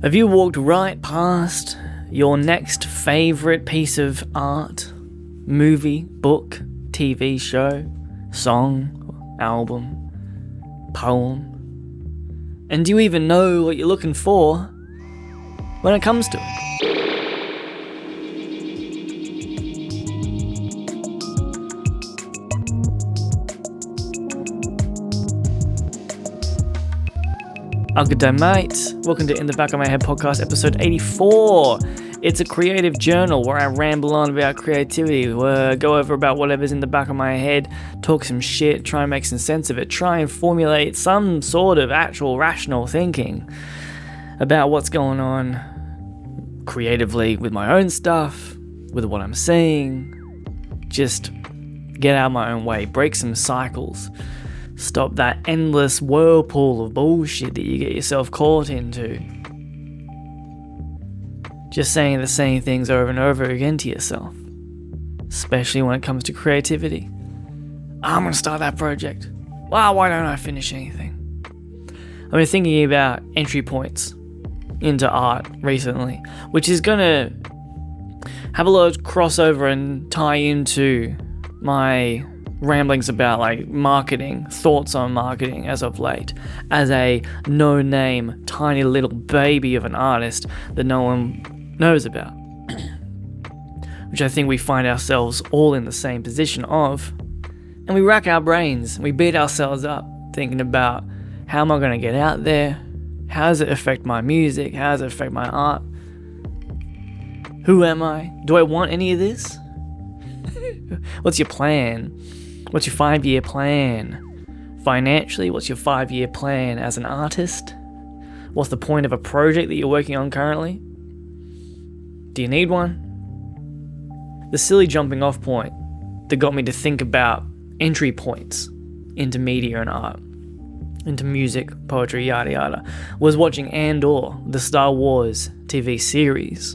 Have you walked right past your next favourite piece of art, movie, book, TV show, song, album, poem? And do you even know what you're looking for when it comes to it? Good day, mate. Welcome to In the Back of My Head podcast, episode 84. It's a creative journal where I ramble on about creativity, go over about whatever's in the back of my head, talk some shit, try and make some sense of it, try and formulate some sort of actual rational thinking about what's going on creatively with my own stuff, with what I'm saying. Just get out of my own way, break some cycles. Stop that endless whirlpool of bullshit that you get yourself caught into. Just saying the same things over and over again to yourself. Especially when it comes to creativity. I'm going to start that project. Wow, why don't I finish anything? I've been thinking about entry points into art recently, which is going to have a lot of crossover and tie into my ramblings about like marketing, thoughts on marketing as of late, as a no-name, tiny little baby of an artist that no one knows about. Which I think we find ourselves all in the same position of, and we rack our brains, we beat ourselves up thinking about how am I going to get out there, how does it affect my music, how does it affect my art, who am I, do I want any of this? What's your plan? What's your 5-year plan? Financially, what's your 5-year plan as an artist? What's the point of a project that you're working on currently? Do you need one? The silly jumping off point that got me to think about entry points into media and art, into music, poetry, yada yada, was watching Andor, the Star Wars TV series.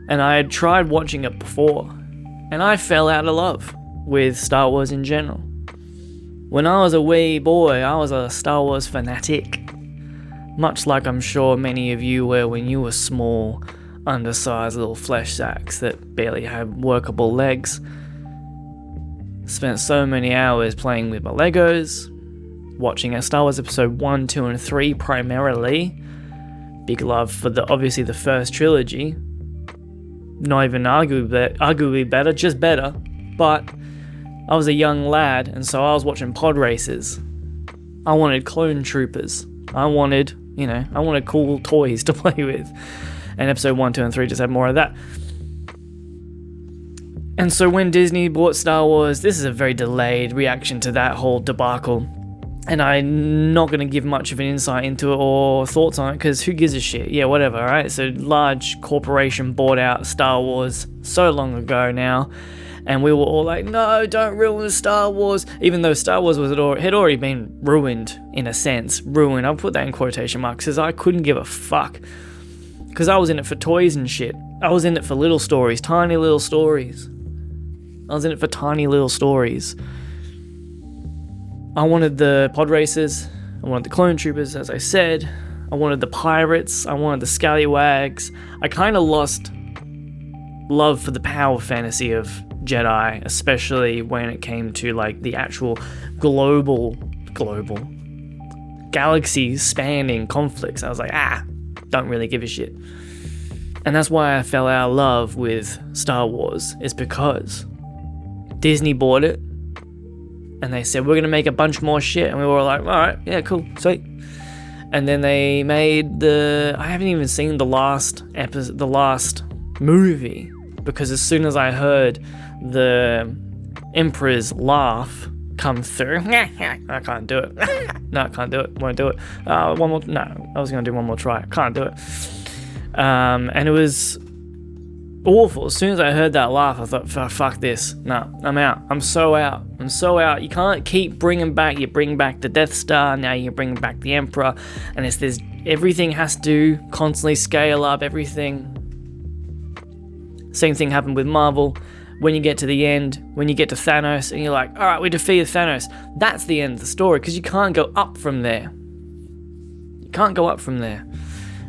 And I had tried watching it before, and I fell out of love with Star Wars in general. When I was a wee boy, I was a Star Wars fanatic. Much like I'm sure many of you were when you were small, undersized little flesh sacks that barely had workable legs. Spent so many hours playing with my Legos, watching Star Wars episode 1, 2, and 3 primarily. Big love for obviously the first trilogy. Not even arguably better, just better. But I was a young lad, and so I was watching pod races. I wanted clone troopers. I wanted cool toys to play with. And episode 1, 2, and 3 just had more of that. And so when Disney bought Star Wars, this is a very delayed reaction to that whole debacle. And I'm not going to give much of an insight into it or thoughts on it, because who gives a shit? Yeah, whatever, right? So large corporation bought out Star Wars so long ago now. And we were all like, no, don't ruin Star Wars. Even though Star Wars had already been ruined, in a sense. Ruined, I'll put that in quotation marks, because I couldn't give a fuck. Because I was in it for toys and shit. I was in it for little stories, tiny little stories. I was in it for tiny little stories. I wanted the pod racers. I wanted the clone troopers, as I said. I wanted the pirates. I wanted the scallywags. I kind of lost love for the power fantasy of Jedi, especially when it came to like the actual global galaxy spanning conflicts. I was like, don't really give a shit. And that's why I fell out of love with Star Wars, is because Disney bought it and they said, we're gonna make a bunch more shit, and we were like, alright, yeah, cool, sweet. And then they made I haven't even seen the last movie, because as soon as I heard the Emperor's laugh come through, I can't do it. No, I can't do it. Won't do it. I was going to do one more try. Can't do it. And it was awful. As soon as I heard that laugh, I thought, fuck this. No, I'm out. I'm so out. You can't keep bringing back. You bring back the Death Star. Now you bring back the Emperor. And it's this. Everything has to constantly scale up. Everything. Same thing happened with Marvel. When you get to the end, when you get to Thanos, and you're like, all right, we defeated Thanos. That's the end of the story, because you can't go up from there.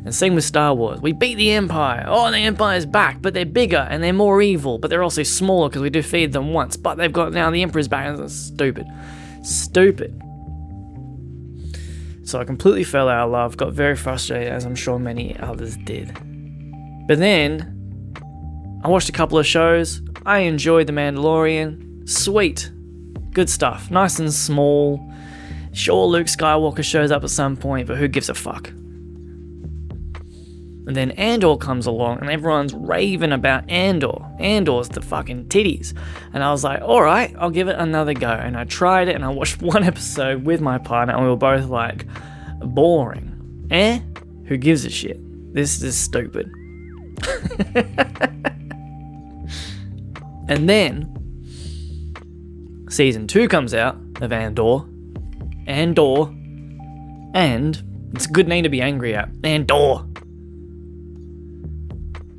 And same with Star Wars. We beat the Empire. Oh, the Empire's back, but they're bigger and they're more evil, but they're also smaller because we defeated them once. But they've got now the Emperor's back. And it's stupid. Stupid. So I completely fell out of love, got very frustrated, as I'm sure many others did. But then, I watched a couple of shows. I enjoyed The Mandalorian. Sweet. Good stuff. Nice and small. Sure, Luke Skywalker shows up at some point, but who gives a fuck? And then Andor comes along, and everyone's raving about Andor. Andor's the fucking titties. And I was like, alright, I'll give it another go. And I tried it, and I watched one episode with my partner, and we were both like, boring. Who gives a shit? This is stupid. And then, Season 2 comes out of Andor, and it's a good name to be angry at, Andor.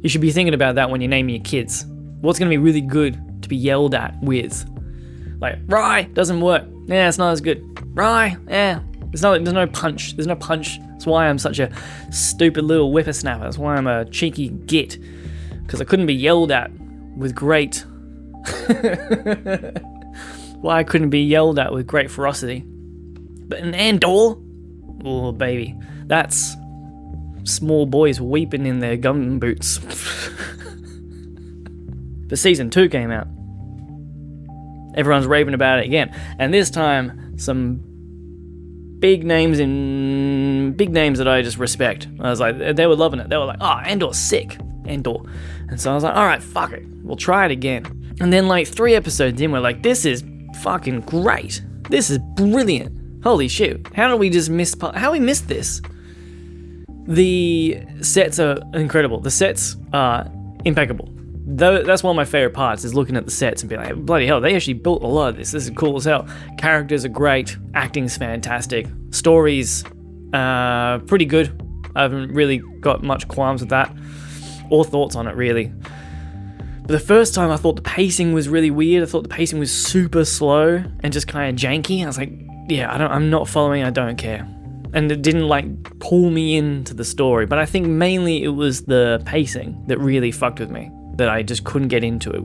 You should be thinking about that when you're naming your kids. What's going to be really good to be yelled at with? Like, Rye, doesn't work. Yeah, it's not as good. Rye, yeah, there's no punch. There's no punch. That's why I'm such a stupid little whippersnapper. That's why I'm a cheeky git. Because I couldn't be yelled at with great... Why I couldn't be yelled at with great ferocity. But in Andor, oh baby, that's small boys weeping in their gum boots. But Season 2 came out. Everyone's raving about it again. And this time, some big names that I just respect. I was like, they were loving it. They were like, oh, Andor's sick. Andor. And so I was like, alright, fuck it. We'll try it again. And then like 3 episodes in, we're like, this is fucking great. This is brilliant. Holy shit. How did we just how we missed this? The sets are incredible. The sets are impeccable. That's one of my favorite parts, is looking at the sets and being like, bloody hell, they actually built a lot of this. This is cool as hell. Characters are great. Acting's fantastic. Stories, pretty good. I haven't really got much qualms with that, or thoughts on it, really. But the first time I thought the pacing was really weird. I thought the pacing was super slow and just kind of janky. I was like, yeah, I'm not following, I don't care. And it didn't like pull me into the story. But I think mainly it was the pacing that really fucked with me, that I just couldn't get into it.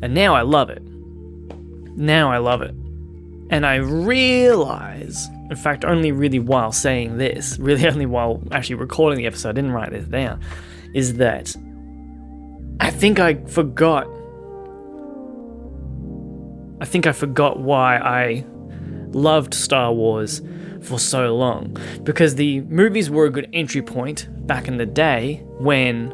And now I love it. And I realize, in fact, only really while saying this, really only while actually recording the episode, I didn't write this down, is that I think I forgot why I loved Star Wars for so long. Because the movies were a good entry point back in the day when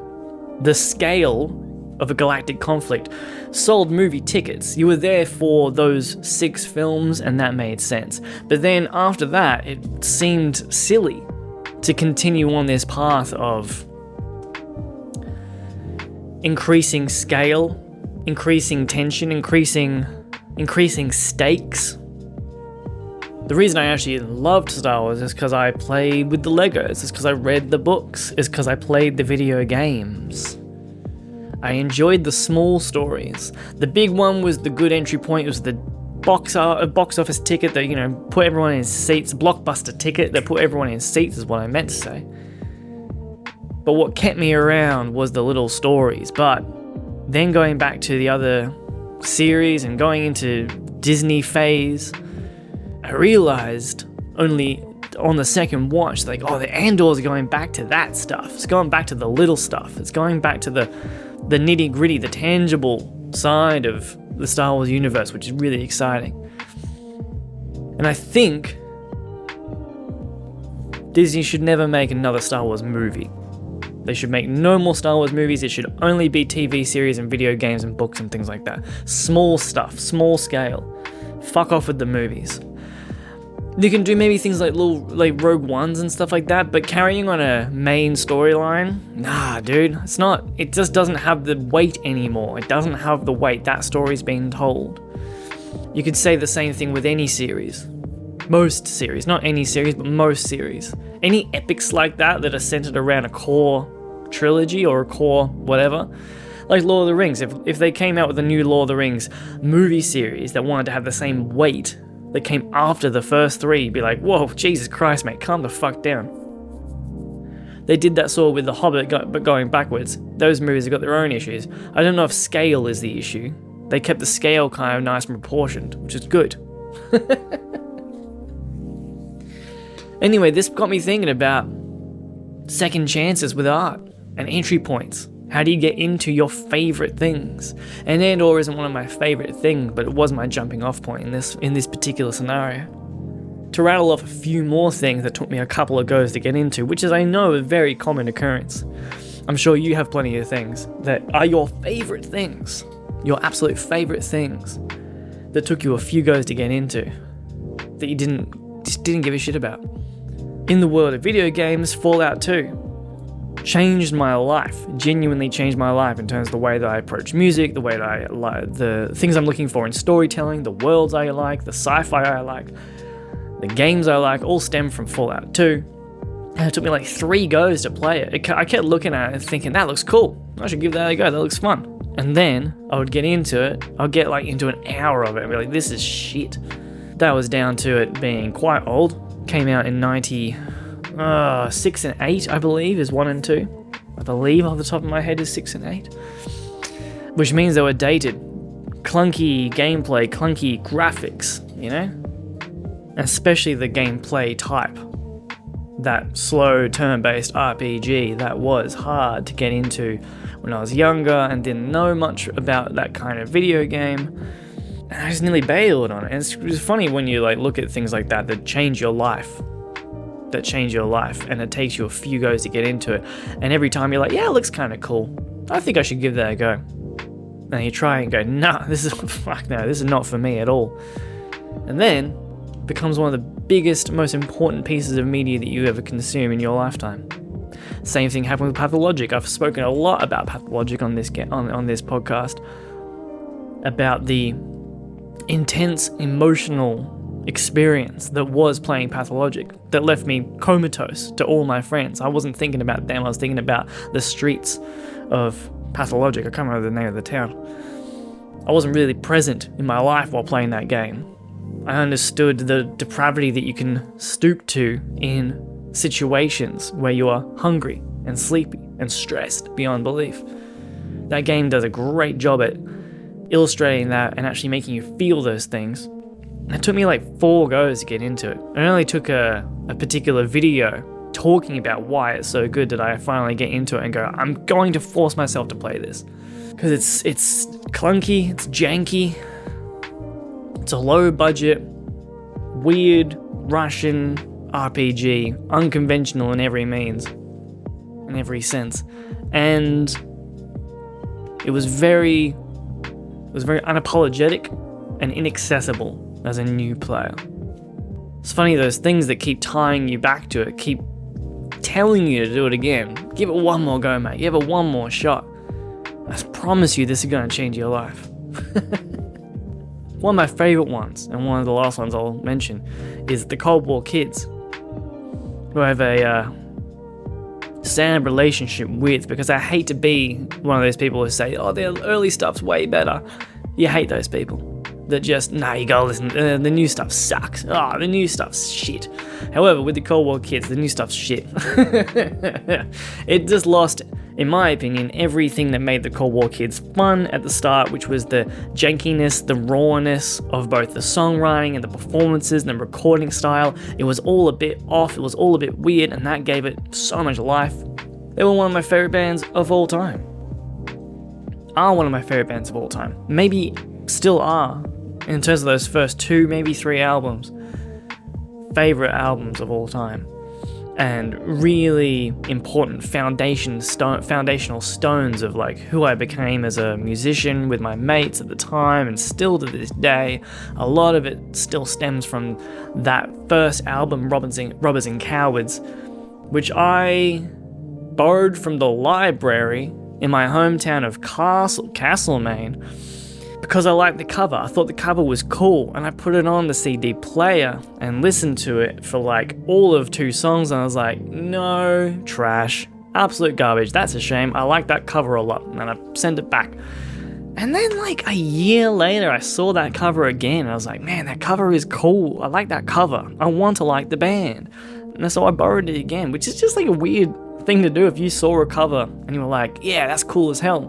the scale of a galactic conflict sold movie tickets. You were there for those 6 films and that made sense. But then after that, it seemed silly to continue on this path of increasing scale, increasing tension, increasing stakes. The reason I actually loved Star Wars is because I played with the Legos, it's because I read the books, it's because I played the video games. I enjoyed the small stories. The big one was the good entry point. It was the box office ticket that, put everyone in seats. Blockbuster ticket that put everyone in seats is what I meant to say. But what kept me around was the little stories. But then going back to the other series and going into Disney phase, I realized only on the second watch, like, oh, the Andor's going back to that stuff. It's going back to the little stuff. It's going back to the nitty gritty, the tangible side of the Star Wars universe, which is really exciting. And I think Disney should never make another Star Wars movie. They should make no more Star Wars movies. It should only be TV series and video games and books and things like that. Small stuff, small scale. Fuck off with the movies. You can do maybe things like Rogue Ones and stuff like that, but carrying on a main storyline, nah, dude, it's not. It just doesn't have the weight anymore. It doesn't have the weight. That story's being told. You could say the same thing with any series. Most series, not any series, but most series. Any epics like that are centered around a core trilogy or a core whatever. Like Lord of the Rings, if they came out with a new Lord of the Rings movie series that wanted to have the same weight that came after the first 3, be like, whoa, Jesus Christ, mate, calm the fuck down. They did that sort of with The Hobbit, but going backwards. Those movies have got their own issues. I don't know if scale is the issue. They kept the scale kind of nice and proportioned, which is good. Anyway, this got me thinking about second chances with art and entry points. How do you get into your favorite things? And Andor isn't one of my favorite things, but it was my jumping off point in this particular scenario. To rattle off a few more things that took me a couple of goes to get into, which is, I know, a very common occurrence. I'm sure you have plenty of things that are your favorite things, your absolute favorite things, that took you a few goes to get into, that you just didn't give a shit about. In the world of video games, Fallout 2 changed my life, genuinely changed my life in terms of the way that I approach music, the way that I like, the things I'm looking for in storytelling, the worlds I like, the sci-fi I like, the games I like, all stem from Fallout 2. And it took me like 3 goes to play it. I kept looking at it and thinking, that looks cool. I should give that a go, that looks fun. And then I would get into it, I'd get like into an hour of it and be like, this is shit. That was down to it being quite old. Came out in 96 and 8, I believe, is 1 and 2. I believe off the top of my head is 6 and 8. Which means they were dated. Clunky gameplay, clunky graphics, you know? Especially the gameplay type. That slow turn-based RPG that was hard to get into when I was younger and didn't know much about that kind of video game. And I just nearly bailed on it. And it's funny when you like look at things like that change your life. And it takes you a few goes to get into it. And every time you're like, yeah, it looks kind of cool. I think I should give that a go. And you try and go, nah, this is not for me at all. And then it becomes one of the biggest, most important pieces of media that you ever consume in your lifetime. Same thing happened with Pathologic. I've spoken a lot about Pathologic on this podcast, about the intense emotional experience that was playing Pathologic, that left me comatose to all my friends. I wasn't thinking about them, I was thinking about the streets of Pathologic. I can't remember the name of the town. I wasn't really present in my life while playing that game. I understood the depravity that you can stoop to in situations where you are hungry and sleepy and stressed beyond belief. That game does a great job at illustrating that and actually making you feel those things. And it took me like 4 goes to get into it. It only took a particular video talking about why it's so good that I finally get into it and go, I'm going to force myself to play this. Because it's clunky, it's janky, it's a low budget, weird Russian RPG, unconventional in every means, in every sense. And it was very unapologetic and inaccessible as a new player. It's funny, those things that keep tying you back to it, keep telling you to do it again. Give it one more go, mate. Give it one more shot. I promise you this is going to change your life. One of my favorite ones, and one of the last ones I'll mention, is the Cold War kids, who I have a sad relationship with, because I hate to be one of those people who say, oh, their early stuff's way better. You hate those people that just, nah, you gotta listen, the new stuff sucks. Oh, the new stuff's shit. However, with the Cold War kids, the new stuff's shit. It just lost, in my opinion, everything that made the Cold War kids fun at the start, which was the jankiness, the rawness of both the songwriting and the performances and the recording style. It was all a bit off, it was all a bit weird, and that gave it so much life. They were one of my favorite bands of all time. Are one of my favorite bands of all time. Maybe still are, in terms of those first 2, maybe 3 albums. Favorite albums of all time. And really important foundational stones of like who I became as a musician with my mates at the time, and still to this day. A lot of it still stems from that first album, Robbers and Cowards, which I borrowed from the library in my hometown of Castlemaine, because I liked the cover. I thought the cover was cool, and I put it on the CD player and listened to it for like all of 2 songs, and I was like, no, trash, absolute garbage, that's a shame, I like that cover a lot, and I sent it back. And then like a year later, I saw that cover again, and I was like, man, that cover is cool, I like that cover, I want to like the band. And so I borrowed it again, which is just like a weird thing to do if you saw a cover and you were like, yeah, that's cool as hell,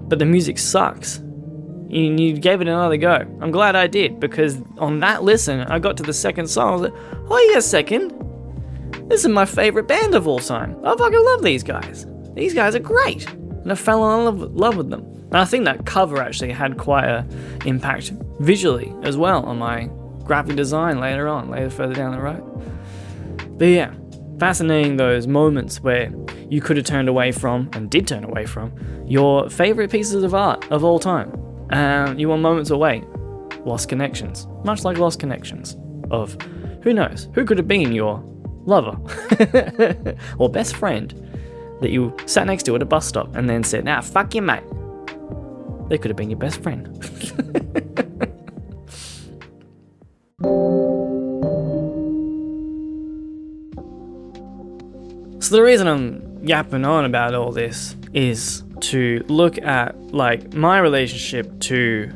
but the music sucks. You gave it another go. I'm glad I did, because on that listen, I got to the second song, I was like, oh yeah, second. This is my favorite band of all time. I fucking love these guys. These guys are great. And I fell in love with them. And I think that cover actually had quite an impact visually as well on my graphic design later further down the road. But yeah, fascinating those moments where you could have turned away from, and did turn away from, your favorite pieces of art of all time. And you were moments away. Lost connections. Much like lost connections of, who knows, who could have been your lover or best friend that you sat next to at a bus stop and then said, nah, fuck you, mate. They could have been your best friend. So the reason I'm yapping on about all this is to look at like my relationship to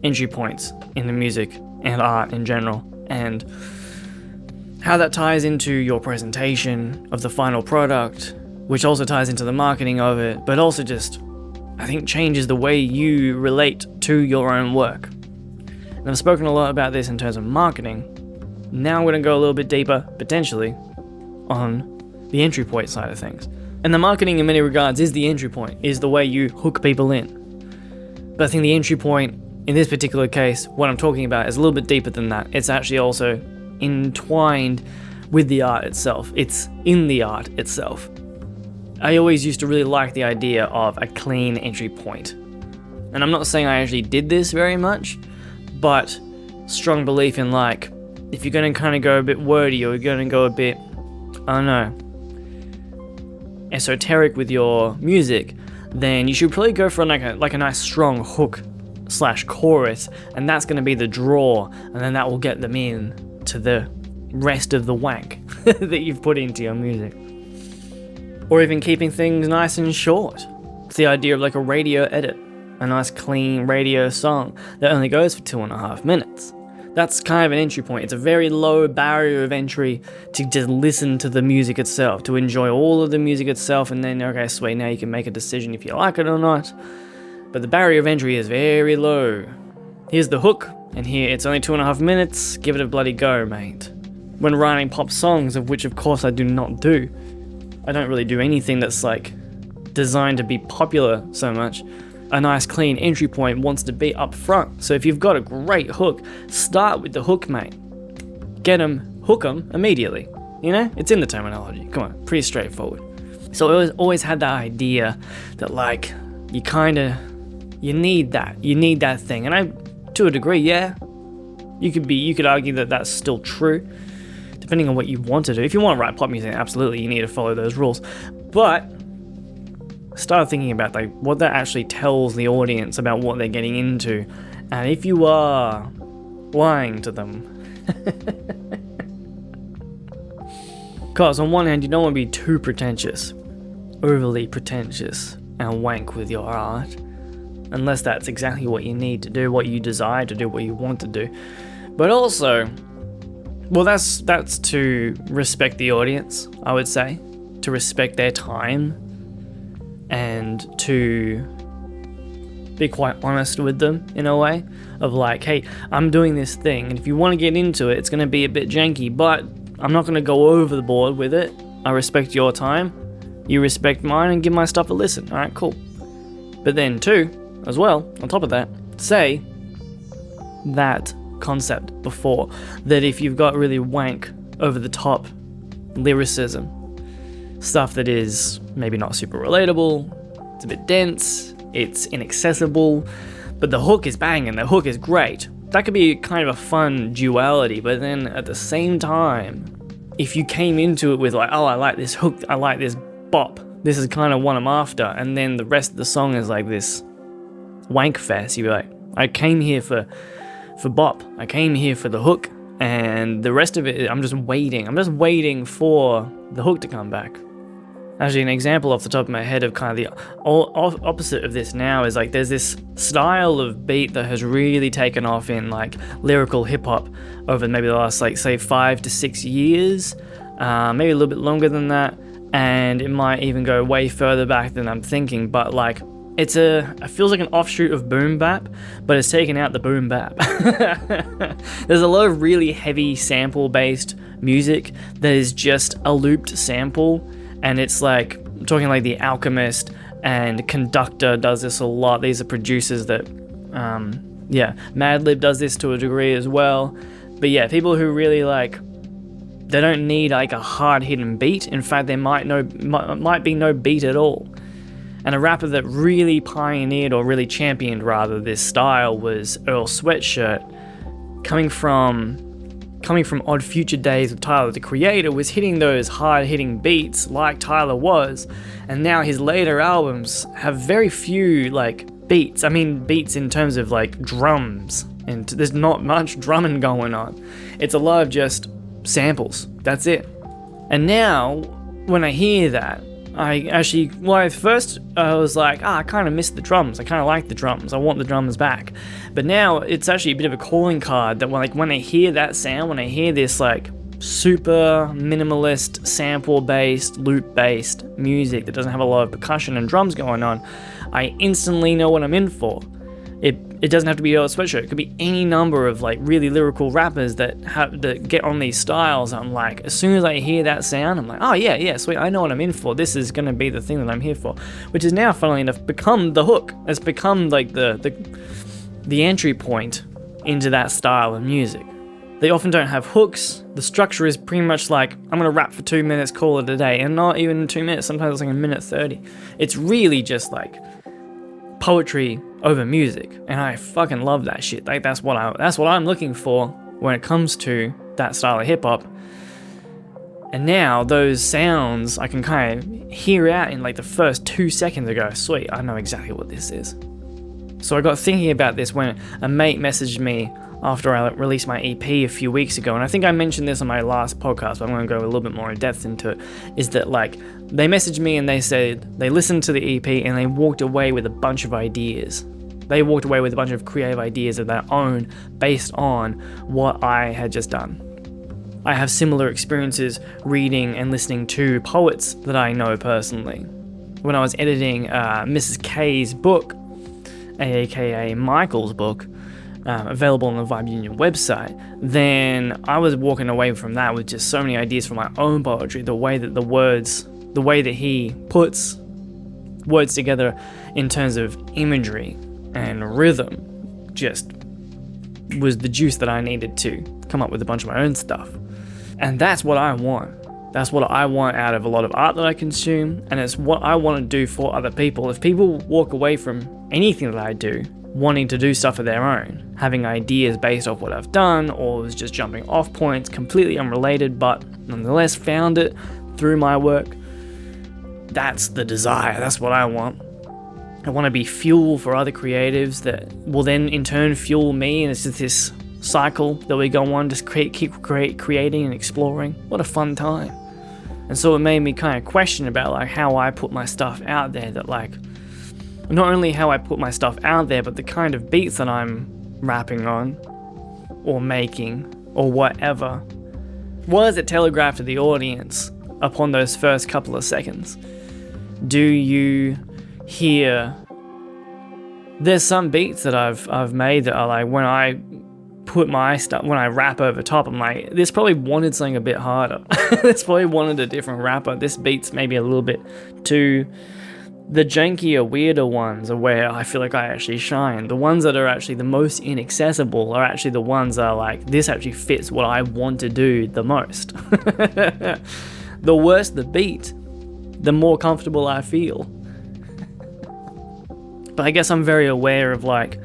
entry points in the music and art in general, and how that ties into your presentation of the final product, which also ties into the marketing of it, but also just, I think, changes the way you relate to your own work. And I've spoken a lot about this in terms of marketing. Now I'm going to go a little bit deeper, potentially, on the entry point side of things. And the marketing in many regards is the entry point, is the way you hook people in. But I think the entry point, in this particular case, what I'm talking about is a little bit deeper than that. It's actually also entwined with the art itself. It's in the art itself. I always used to really like the idea of a clean entry point. And I'm not saying I actually did this very much, but strong belief in like, if you're going to kind of go a bit wordy, or you're going to go a bit, I don't know, esoteric with your music, then you should probably go for like a nice strong hook / chorus, and that's going to be the draw, and then that will get them in to the rest of the wank that you've put into your music. Or even keeping things nice and short. It's the idea of like a radio edit, a nice clean radio song that only goes for 2.5 minutes. That's kind of an entry point. It's a very low barrier of entry to just listen to the music itself, to enjoy all of the music itself, and then, okay, sweet, now you can make a decision if you like it or not. But the barrier of entry is very low. Here's the hook, and here it's only 2.5 minutes. Give it a bloody go, mate. When writing pop songs, of which of course I do not do, I don't really do anything that's like designed to be popular so much. A nice clean entry point wants to be up front. So if you've got a great hook, start with the hook, mate. Hook 'em immediately. You know, it's in the terminology. Come on, pretty straightforward. So I always had that idea that like, you need that thing. And I, to a degree, yeah, you could argue that that's still true, depending on what you want to do. If you want to write pop music, absolutely, you need to follow those rules. But start thinking about like what that actually tells the audience about what they're getting into, and if you are lying to them. Because on one hand, you don't want to be too pretentious, overly pretentious, and wank with your art, unless that's exactly what you need to do, what you desire to do, what you want to do. But also, well, that's to respect the audience, I would say, to respect their time, and to be quite honest with them in a way of like, hey, I'm doing this thing, and if you want to get into it, it's going to be a bit janky, but I'm not going to go over the board with it. I respect your time, you respect mine, and give my stuff a listen. All right, cool. But then too, as well, on top of that, say that concept before, that if you've got really wank, over the top lyricism, stuff that is maybe not super relatable, it's a bit dense, it's inaccessible, but the hook is banging, the hook is great. That could be kind of a fun duality, but then at the same time, if you came into it with like, oh, I like this hook, I like this bop, this is kind of what I'm after, and then the rest of the song is like this wank fest, you'd be like, I came here for bop, I came here for the hook, and the rest of it, I'm just waiting for the hook to come back. Actually, an example off the top of my head of kind of the opposite of this now is like there's this style of beat that has really taken off in like lyrical hip-hop over maybe the last like say 5 to 6 years, maybe a little bit longer than that, and it might even go way further back than I'm thinking, but like it feels like an offshoot of boom bap, but it's taken out the boom bap. There's a lot of really heavy sample based music that is just a looped sample, and it's like, I'm talking like The Alchemist and Conductor does this a lot. These are producers that Madlib does this to a degree as well. But yeah, people who really like, they don't need like a hard hitting beat. In fact, there might be no beat at all. And a rapper that really pioneered, or really championed rather, this style was Earl Sweatshirt. Coming from Odd Future days with Tyler the Creator, was hitting those hard hitting beats like Tyler was, and now his later albums have very few like beats. I mean beats in terms of like drums, and there's not much drumming going on. It's a lot of just samples, that's it. And now when I hear that, at first I was like, I kind of miss the drums. I kind of like the drums. I want the drums back. But now it's actually a bit of a calling card that when I hear that sound, when I hear this like super minimalist, sample-based, loop-based music that doesn't have a lot of percussion and drums going on, I instantly know what I'm in for. It doesn't have to be Earl Sweatshirt. It could be any number of like really lyrical rappers that get on these styles. I'm like, as soon as I hear that sound, I'm like, oh yeah, sweet, I know what I'm in for. This is gonna be the thing that I'm here for. Which is now, funnily enough, become the hook. It's become like the entry point into that style of music. They often don't have hooks. The structure is pretty much like, I'm gonna rap for 2 minutes, call it a day, and not even 2 minutes. Sometimes it's like a minute 30. It's really just like poetry over music, and I fucking love that shit. Like that's what I'm looking for when it comes to that style of hip hop. And now those sounds I can kind of hear out in like the first 2 seconds ago. Sweet, I know exactly what this is. So I got thinking about this when a mate messaged me after I released my EP a few weeks ago, and I think I mentioned this on my last podcast, but I'm going to go a little bit more in depth into it, is that like, they messaged me and they said they listened to the EP and they walked away with a bunch of ideas. They walked away with a bunch of creative ideas of their own based on what I had just done. I have similar experiences reading and listening to poets that I know personally. When I was editing Mrs. K's book, aka Michael's book, available on the Vibe Union website, then I was walking away from that with just so many ideas for my own poetry. The way that he puts words together in terms of imagery and rhythm just was the juice that I needed to come up with a bunch of my own stuff. And that's what I want. That's what I want out of a lot of art that I consume, and it's what I want to do for other people. If people walk away from anything that I do wanting to do stuff of their own, having ideas based off what I've done, or was just jumping off points completely unrelated but nonetheless found it through my work, that's the desire. That's what I want. I want to be fuel for other creatives that will then in turn fuel me, and it's just this cycle that we go on, just keep creating and exploring. What a fun time. And so it made me kind of question about like how I put my stuff out there, that like not only how I put my stuff out there, but the kind of beats that I'm rapping on or making or whatever. What does it telegraph to the audience upon those first couple of seconds? Do you hear? There's some beats that I've made that are like, when I put my stuff, when I rap over top, I'm like, this probably wanted something a bit harder. This probably wanted a different rapper. This beat's maybe a little bit too. The jankier, weirder ones are where I feel like I actually shine. The ones that are actually the most inaccessible are actually the ones that are like, this actually fits what I want to do the most. The worse the beat, the more comfortable I feel. But I guess I'm very aware of like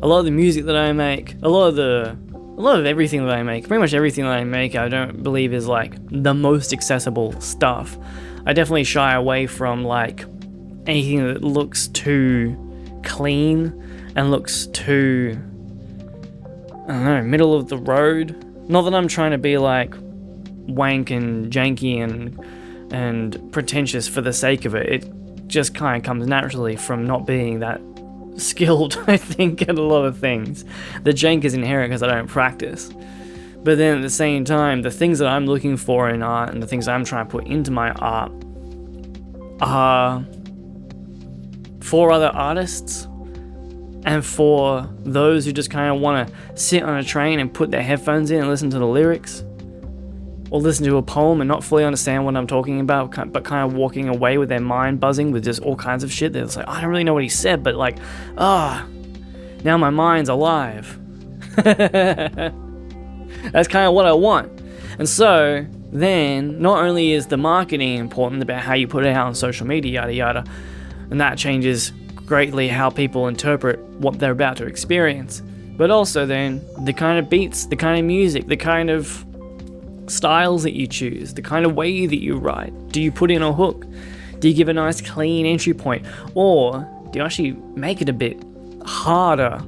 a lot of the music that I make, a lot of everything that I make, pretty much everything that I make, I don't believe is like the most accessible stuff. I definitely shy away from like anything that looks too clean and looks too, I don't know, middle of the road. Not that I'm trying to be like wank and janky and pretentious for the sake of it. It just kind of comes naturally from not being that skilled, I think, at a lot of things. The jank is inherent because I don't practice. But then at the same time, the things that I'm looking for in art and the things I'm trying to put into my art are for other artists and for those who just kind of want to sit on a train and put their headphones in and listen to the lyrics, or listen to a poem and not fully understand what I'm talking about, but kind of walking away with their mind buzzing with just all kinds of shit. They're like, I don't really know what he said, but like, now my mind's alive. That's kind of what I want. And so then not only is the marketing important about how you put it out on social media, yada yada, and that changes greatly how people interpret what they're about to experience, but also then the kind of beats, the kind of music, the kind of styles that you choose, the kind of way that you write. Do you put in a hook? Do you give a nice clean entry point? Or do you actually make it a bit harder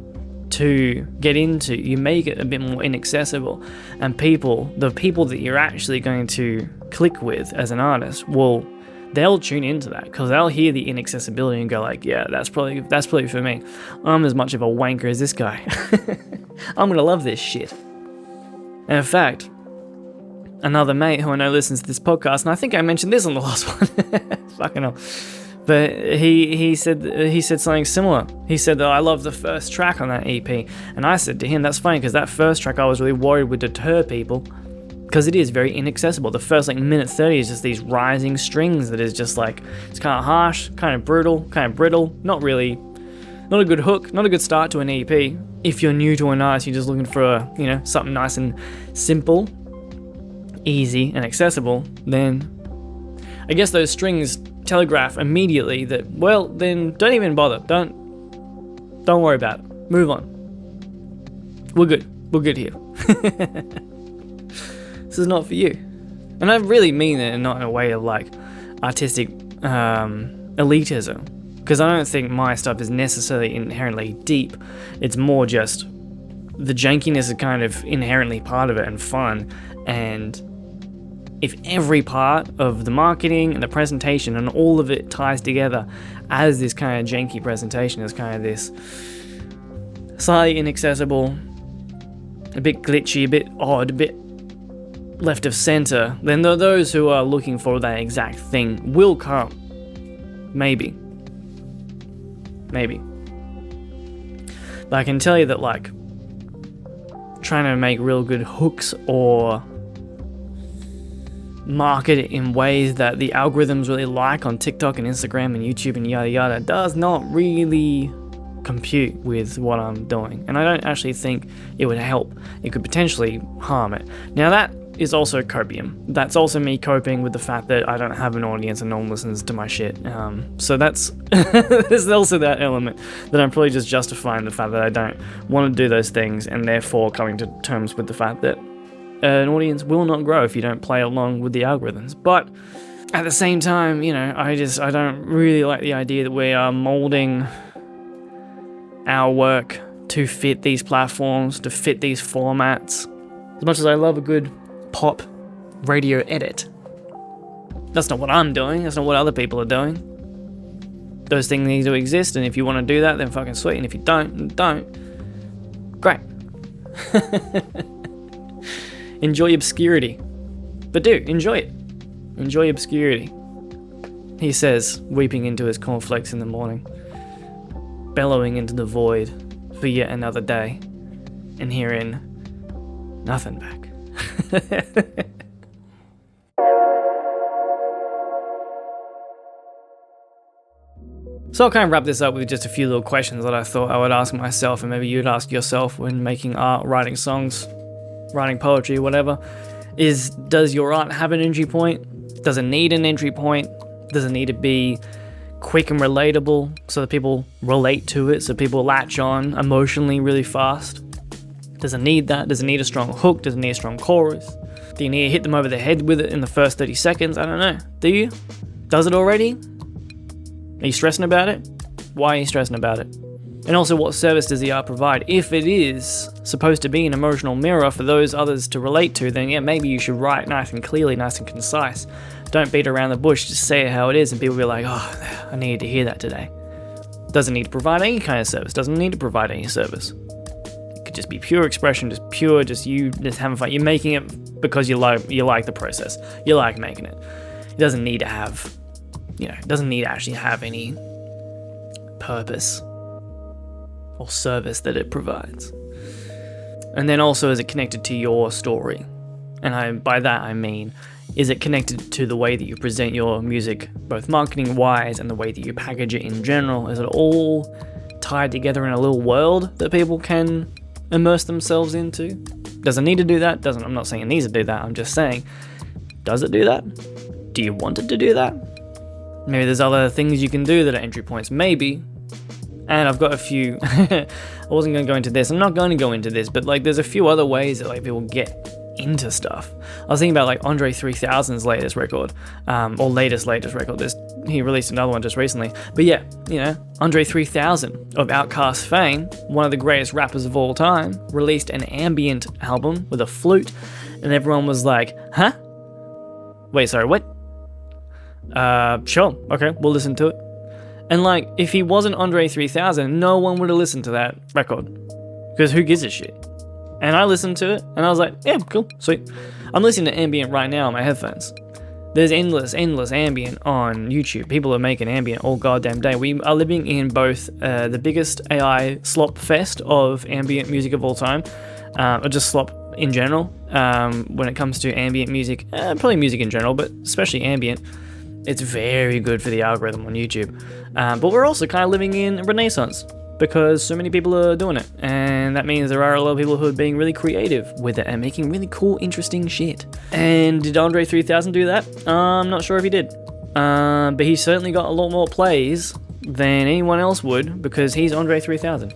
to get into? You make it a bit more inaccessible, and the people that you're actually going to click with as an artist, they'll tune into that because they'll hear the inaccessibility and go like, yeah, that's probably for me. I'm as much of a wanker as this guy. I'm gonna love this shit. And in fact, another mate who I know listens to this podcast, and I think I mentioned this on the last one. Fucking hell. But he said something similar. He said that I love the first track on that EP, and I said to him, that's funny because that first track I was really worried would deter people because it is very inaccessible. The first like minute 30 is just these rising strings that is just like, it's kind of harsh, kind of brutal, kind of brittle, not a good hook, not a good start to an EP. If you're new to an artist, you're just looking for something nice and simple, easy and accessible, then I guess those strings telegraph immediately that, well, then don't even bother. Don't worry about it. Move on. We're good here. This is not for you. And I really mean it, and not in a way of like artistic elitism, because I don't think my stuff is necessarily inherently deep. It's more just the jankiness is kind of inherently part of it and fun. And if every part of the marketing and the presentation and all of it ties together as this kind of janky presentation, as kind of this slightly inaccessible, a bit glitchy, a bit odd, a bit left of center, then those who are looking for that exact thing will come. Maybe. But I can tell you that, like, trying to make real good hooks or market it in ways that the algorithms really like on TikTok and Instagram and YouTube and yada yada does not really compute with what I'm doing. And I don't actually think it would help. It could potentially harm it. Now that is also copium. That's also me coping with the fact that I don't have an audience and no one listens to my shit. So that's there's also that element that I'm probably just justifying the fact that I don't want to do those things, and therefore coming to terms with the fact that an audience will not grow if you don't play along with the algorithms. But at the same time, I don't really like the idea that we are molding our work to fit these platforms, to fit these formats. As much as I love a good pop radio edit, that's not what I'm doing. That's not what other people are doing. Those things need to exist, and if you want to do that, then fucking sweet. And if you don't, then don't. Great. Enjoy obscurity. But do, enjoy it. Enjoy obscurity. He says, weeping into his cornflakes in the morning, bellowing into the void for yet another day, and hearing nothing back. So I'll kind of wrap this up with just a few little questions that I thought I would ask myself, and maybe you'd ask yourself when making art, writing songs, writing poetry, whatever. Does your art have an entry point? Does it need an entry point? Does it need to be quick and relatable so that people relate to it, so people latch on emotionally really fast? Does it need that? Does it need a strong hook? Does it need a strong chorus? Do you need to hit them over the head with it in the first 30 seconds? I don't know. Do you? Does it already? Are you stressing about it? Why are you stressing about it? And also, what service does the art provide? If it is supposed to be an emotional mirror for those others to relate to, then yeah, maybe you should write nice and clearly, nice and concise. Don't beat around the bush, just say it how it is, and people will be like, oh, I needed to hear that today. Doesn't need to provide any kind of service, doesn't need to provide any service. It could just be pure expression, just you just having fun. You're making it because you like the process. You like making it. It doesn't need to have it doesn't need to actually have any purpose or service that it provides. And then also, is it connected to your story? And by that I mean, is it connected to the way that you present your music, both marketing-wise and the way that you package it in general? Is it all tied together in a little world that people can immerse themselves into? Does it need to do that? I'm not saying it needs to do that. I'm just saying, does it do that? Do you want it to do that? Maybe there's other things you can do that are entry points. Maybe. And I've got a few. I wasn't going to go into this. I'm not going to go into this, but there's a few other ways that people get into stuff. I was thinking about Andre 3000's latest record, or latest record. He released another one just recently. But yeah, Andre 3000 of Outkast fame, one of the greatest rappers of all time, released an ambient album with a flute, and everyone was like, huh? Wait, sorry, what? Sure, okay, we'll listen to it. And if he wasn't Andre 3000, no one would have listened to that record, because who gives a shit? And I listened to it, and I was like, yeah, cool, sweet. I'm listening to ambient right now on my headphones. There's endless ambient on YouTube. People are making ambient all goddamn day. We are living in both the biggest AI slop fest of ambient music of all time, or just slop in general, when it comes to ambient music, probably music in general, but especially ambient. It's very good for the algorithm on YouTube. But we're also kind of living in a renaissance, because so many people are doing it, and that means there are a lot of people who are being really creative with it and making really cool, interesting shit. And did Andre 3000 do that? I'm not sure if he did, but he certainly got a lot more plays than anyone else would, because he's Andre 3000.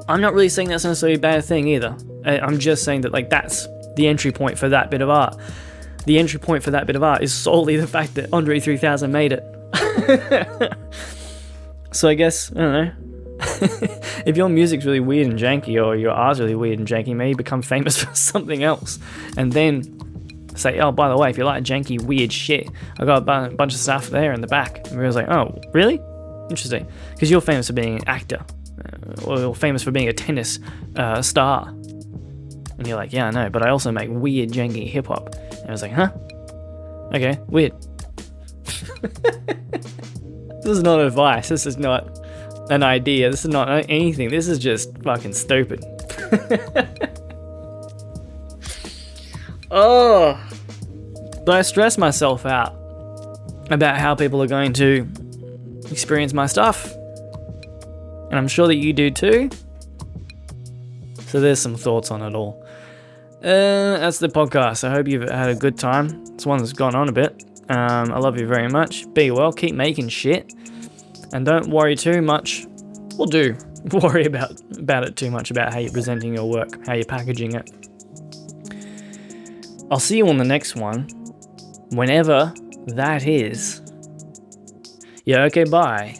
I'm not really saying that's necessarily a bad thing either. I'm just saying that that's the entry point for that bit of art. The entry point for that bit of art is solely the fact that Andre 3000 made it. So I guess, I don't know. If your music's really weird and janky, or your art's really weird and janky, maybe become famous for something else, and then say, oh, by the way, if you like janky, weird shit, I got a bunch of stuff there in the back. And everyone's like, oh, really? Interesting. Because you're famous for being an actor, or you're famous for being a tennis star. And you're like, yeah, I know, but I also make weird, janky hip-hop. And I was like, huh? Okay, weird. This is not advice. This is not an idea. This is not anything. This is just fucking stupid. Oh, but I stress myself out about how people are going to experience my stuff, and I'm sure that you do too. So there's some thoughts on it all. That's the podcast. I hope you've had a good time. This one that's gone on a bit. I love you very much. Be well. Keep making shit. And don't worry too much. Well, do worry about it too much, about how you're presenting your work, how you're packaging it. I'll see you on the next one, whenever that is. Yeah, okay, bye.